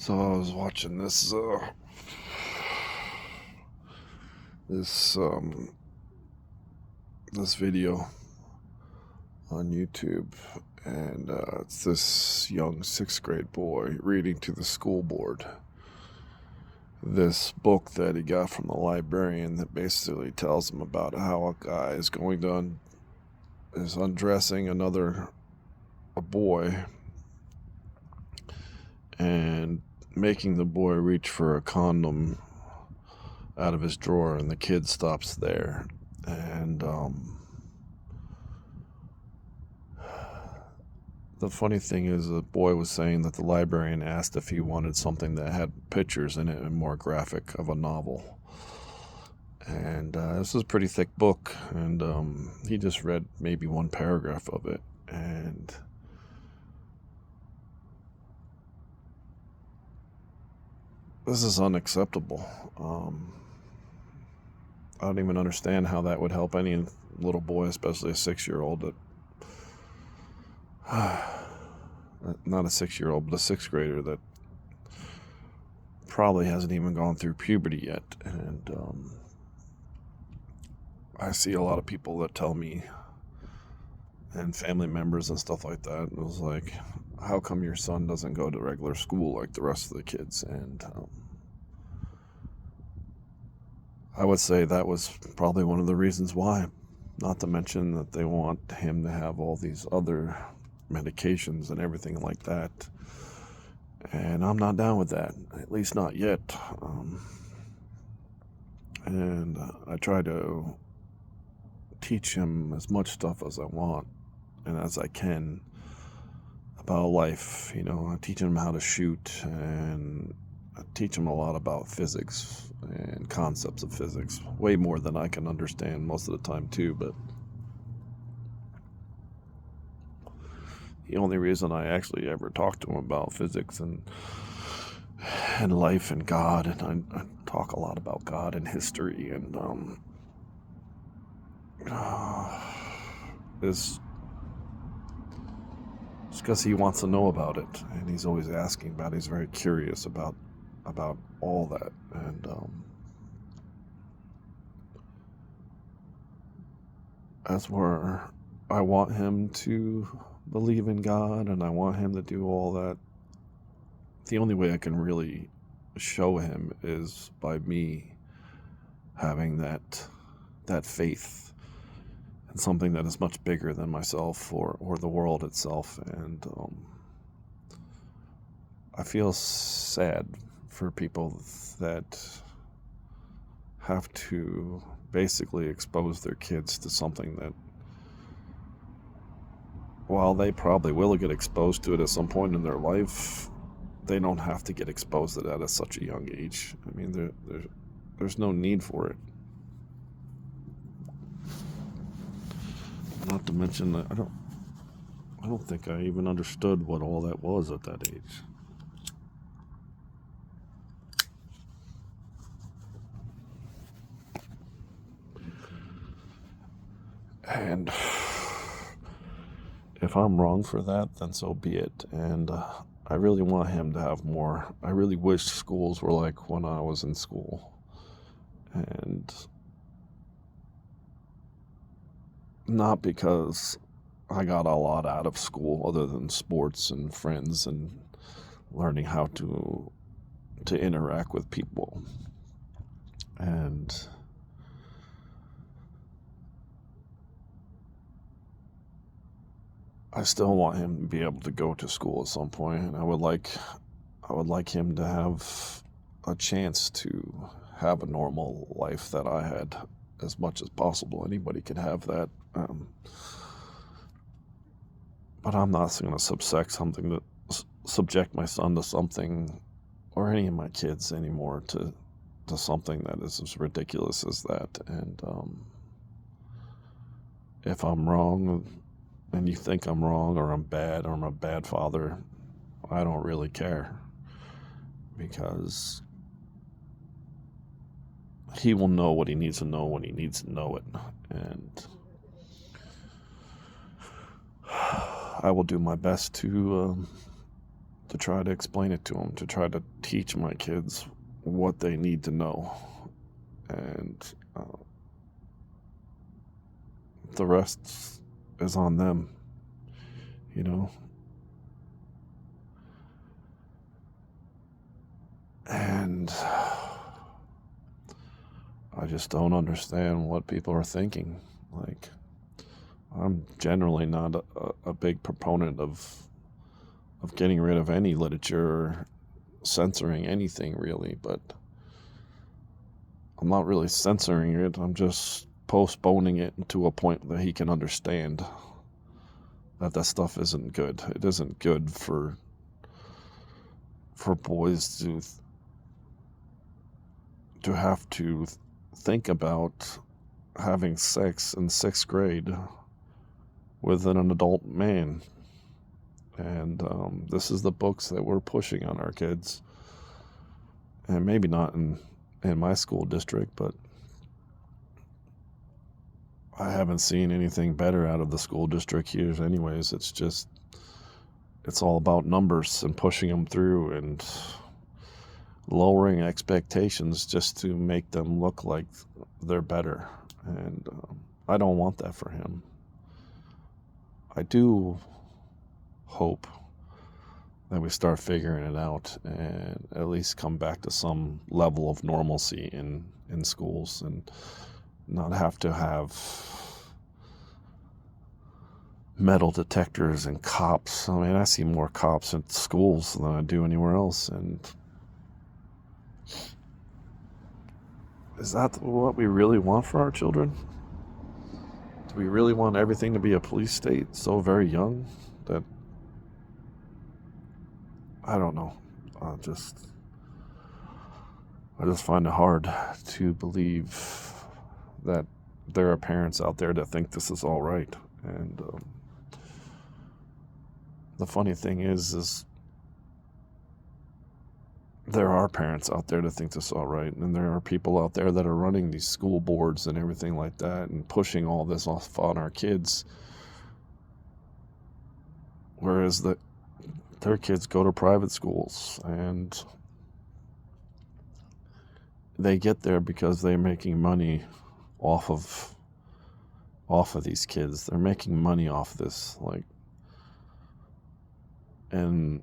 So I was watching this this video on YouTube, and it's this young sixth grade boy reading to the school board this book that he got from the librarian that basically tells him about how a guy is is undressing a boy and making the boy reach for a condom out of his drawer, and the kid stops there. And the funny thing is, the boy was saying that the librarian asked if he wanted something that had pictures in it and more graphic of a novel. And this is a pretty thick book, and he just read maybe one paragraph of it. And this is unacceptable. I don't even understand how that would help any little boy, especially a 6-year-old that not a 6-year-old, but a sixth grader that probably hasn't even gone through puberty yet. And I see a lot of people that tell me, and family members and stuff like that, it was like, how come your son doesn't go to regular school like the rest of the kids? And I would say that was probably one of the reasons why. Not to mention that they want him to have all these other medications and everything like that. And I'm not down with that, at least not yet. And I try to teach him as much stuff as I want and as I can about life. You know, I teach him how to shoot, and I teach him a lot about physics and concepts of physics, way more than I can understand most of the time too. But the only reason I actually ever talk to him about physics and life and God, and I talk a lot about God and history, and is because he wants to know about it, and he's always asking about it. He's very curious about all that. And that's where I want him to believe in God, and I want him to do all that. The only way I can really show him is by me having that faith in something that is much bigger than myself or the world itself. And I feel sad for people that have to basically expose their kids to something that, while they probably will get exposed to it at some point in their life, they don't have to get exposed to that at such a young age. I mean, there's no need for it. Not to mention that I don't think I even understood what all that was at that age. And if I'm wrong for that, then so be it. And I really want him to have more. I really wish schools were like when I was in school. And not because I got a lot out of school other than sports and friends and learning how to interact with people. And I still want him to be able to go to school at some point, and I would like him to have a chance to have a normal life that I had as much as possible. Anybody can have that. But I'm not going to subject my son to something, or any of my kids anymore, to something that is as ridiculous as that. And if I'm wrong, and you think I'm wrong, or I'm bad, or I'm a bad father, I don't really care, because he will know what he needs to know when he needs to know it. And I will do my best to to try to explain it to them, to try to teach my kids what they need to know. And the rest is on them, you know? And I just don't understand what people are thinking. Like, I'm generally not a big proponent of getting rid of any literature, censoring anything really, but I'm not really censoring it. I'm just postponing it to a point that he can understand that stuff isn't good. It isn't good for boys to have to think about having sex in 6th grade with an adult man. And this is the books that we're pushing on our kids. And maybe not in my school district, but I haven't seen anything better out of the school district here anyways. It's all about numbers and pushing them through and lowering expectations just to make them look like they're better. And I don't want that for him. I do hope that we start figuring it out and at least come back to some level of normalcy in schools and not have to have metal detectors and cops. I mean, I see more cops at schools than I do anywhere else. And is that what we really want for our children? Do we really want everything to be a police state so very young that, I don't know. I just find it hard to believe that there are parents out there that think this is all right. And the funny thing is there are parents out there that think this is all right, and there are people out there that are running these school boards and everything like that and pushing all this off on our kids, whereas their kids go to private schools and they get there because they're making money off of these kids. They're making money off this, like, and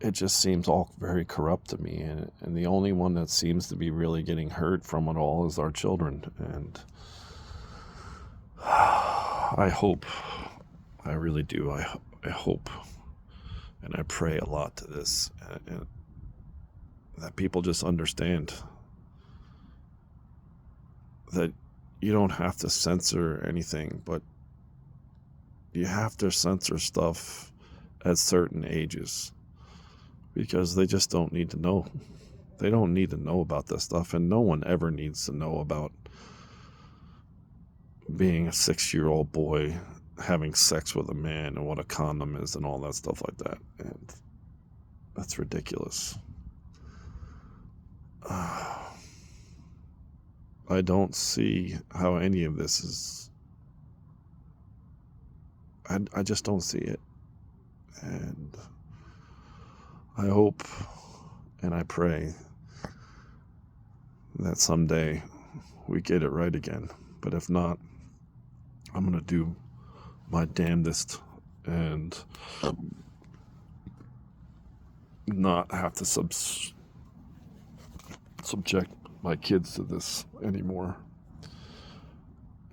it just seems all very corrupt to me. And the only one that seems to be really getting hurt from it all is our children. And I hope, I really do, I hope, and I pray a lot to this, and that people just understand that you don't have to censor anything, but you have to censor stuff at certain ages because they just don't need to know. They don't need to know about this stuff, and no one ever needs to know about being a 6-year-old boy having sex with a man and what a condom is and all that stuff like that. And that's ridiculous. I don't see how any of this is... I just don't see it. And I hope and I pray that someday we get it right again. But if not, I'm going to do my damnedest and not have to subject my kids to this anymore.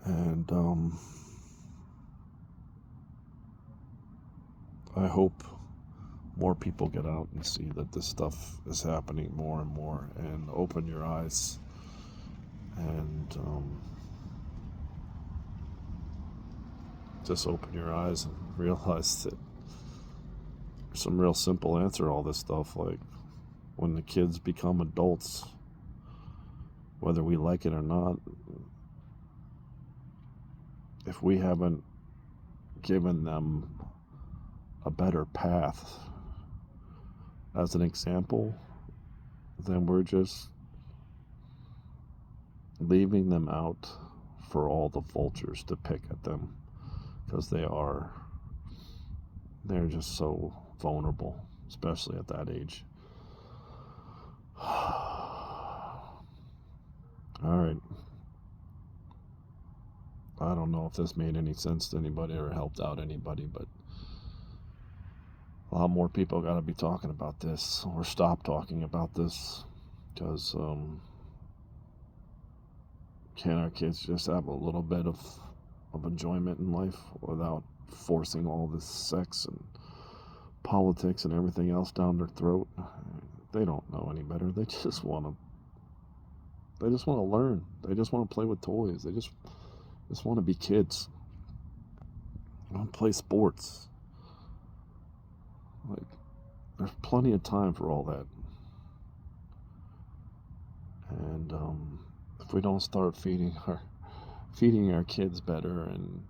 And I hope more people get out and see that this stuff is happening more and more, and open your eyes and just open your eyes and realize that there's some real simple answer to all this stuff. Like, when the kids become adults, whether we like it or not, if we haven't given them a better path as an example, then we're just leaving them out for all the vultures to pick at them, because they're just so vulnerable, especially at that age. All right. I don't know if this made any sense to anybody or helped out anybody, but a lot more people got to be talking about this or stop talking about this, because can our kids just have a little bit of enjoyment in life without forcing all this sex and politics and everything else down their throat? They don't know any better. They just want to learn. They just want to play with toys. They just want to be kids. They want to play sports. Like, there's plenty of time for all that. And if we don't start feeding our kids better and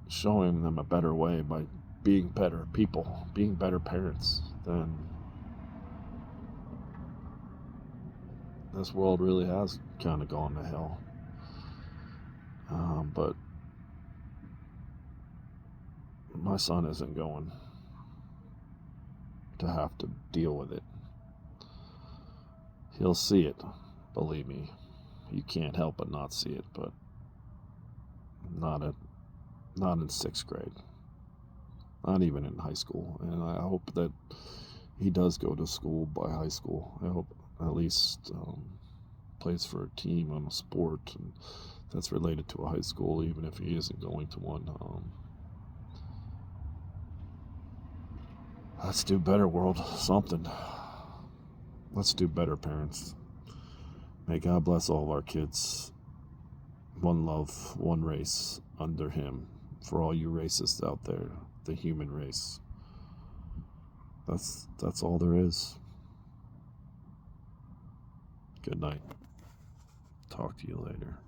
showing them a better way by being better people, being better parents, then this world really has kind of gone to hell. But my son isn't going to have to deal with it. He'll see it, believe me. You can't help but not see it, but not in 6th grade. Not even in high school. And I hope that he does go to school by high school. I hope at least plays for a team on a sport and that's related to a high school, even if he isn't going to one. Let's do better, world. Something. Let's do better, parents. May God bless all of our kids. One love, one race under Him. For all you racists out there, the human race. That's all there is. Good night. Talk to you later.